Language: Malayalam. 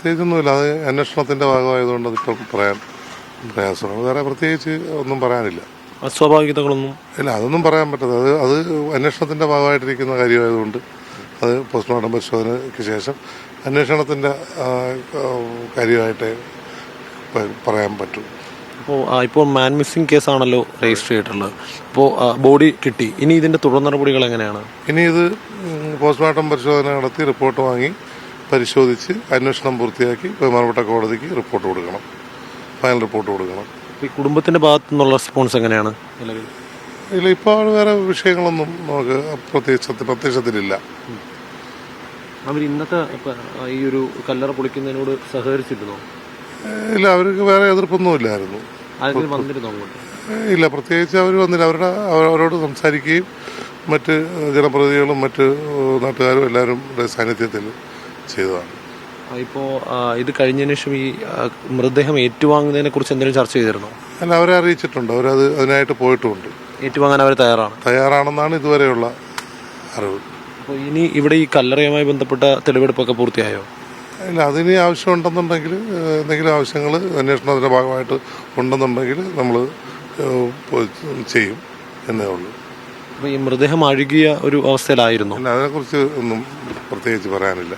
പ്രത്യേകിച്ചൊന്നുമില്ല. അത് അന്വേഷണത്തിൻ്റെ ഭാഗമായതുകൊണ്ട് അതിപ്പം പറയാൻ പ്രയാസമാണ്. വേറെ പ്രത്യേകിച്ച് ഒന്നും പറയാനില്ല. അസ്വാഭാവികതകളൊന്നും ഇല്ല, അതൊന്നും പറയാൻ പറ്റത്തില്ല. അത് അന്വേഷണത്തിൻ്റെ ഭാഗമായിട്ടിരിക്കുന്ന കാര്യമായതുകൊണ്ട് അത് പോസ്റ്റ്മോർട്ടം പരിശോധനയ്ക്ക് ശേഷം അന്വേഷണത്തിൻ്റെ കാര്യമായിട്ടേ പറയാൻ പറ്റും. ഇപ്പോൾ മാൻ മിസ്സിംഗ് കേസാണല്ലോ രജിസ്റ്റർ ചെയ്തിട്ടുള്ളത്. അപ്പോൾ ബോഡി കിട്ടി. ഇനി ഇതിൻ്റെ തുടർ നടപടികൾ എങ്ങനെയാണ്? ഇനി ഇത് പോസ്റ്റ്മോർട്ടം പരിശോധന നടത്തി റിപ്പോർട്ട് വാങ്ങി പരിശോധിച്ച് അന്വേഷണം പൂർത്തിയാക്കി ബഹുമാനപ്പെട്ട കോടതിക്ക് റിപ്പോർട്ട് കൊടുക്കണം, ഫൈനൽ റിപ്പോർട്ട് കൊടുക്കണം. ഈ കുടുംബത്തിൻ്റെ ഭാഗത്തു നിന്നുള്ള റെസ്പോൺസ് എങ്ങനെയാണ് നിലവിൽ? ഇല്ല, ഇപ്പോൾ വേറെ വിഷയങ്ങളൊന്നും നമുക്ക് പ്രത്യക്ഷത്തിലില്ല. അവർ ഇന്നത്തെ ഈ ഒരു കല്ലറ പൊളിക്കുന്നതിനോട് സഹകരിച്ചിരുന്നോ? ഇല്ല, അവർക്ക് വേറെ എതിർപ്പൊന്നുമില്ലായിരുന്നു. ആരെങ്കിലും വന്നിരുന്നോ അങ്ങോട്ട്? ഇല്ല, പ്രത്യേകിച്ച് അവർ വന്നില്ല. അവരോട് സംസാരിക്കുകയും മറ്റ് ജനപ്രതിനിധികളും മറ്റ് നാട്ടുകാരും എല്ലാവരും സാന്നിധ്യത്തിൽ ചെയ്തതാണ്. ഇപ്പോൾ ഇത് കഴിഞ്ഞതിന് ശേഷം ഈ മൃതദേഹം ഏറ്റുവാങ്ങുന്നതിനെ കുറിച്ച് എന്തെങ്കിലും ചർച്ച ചെയ്തിരുന്നോ? അല്ല, അവരെ അറിയിച്ചിട്ടുണ്ട്. അവരത് അതിനായിട്ട് പോയിട്ടുമുണ്ട്. ഏറ്റുവാങ്ങാൻ അവർ തയ്യാറാണെന്നാണ് ഇതുവരെയുള്ള അറിവ്. അപ്പോൾ ഇനി ഇവിടെ ഈ കല്ലറയുമായി ബന്ധപ്പെട്ട തെളിവെടുപ്പൊക്കെ പൂർത്തിയായോ? ഇല്ല, അതിന് ആവശ്യമുണ്ടെന്നുണ്ടെങ്കിൽ എന്തെങ്കിലും ആവശ്യങ്ങൾ അന്വേഷണത്തിൻ്റെ ഭാഗമായിട്ട് ഉണ്ടെന്നുണ്ടെങ്കിൽ നമ്മൾ ചെയ്യും എന്നേ ഉള്ളൂ. അപ്പോൾ ഈ മൃതദേഹം അഴുകിയ ഒരു അവസ്ഥയിലായിരുന്നു? അല്ല, അതിനെക്കുറിച്ച് ഒന്നും പ്രത്യേകിച്ച് പറയാനില്ല.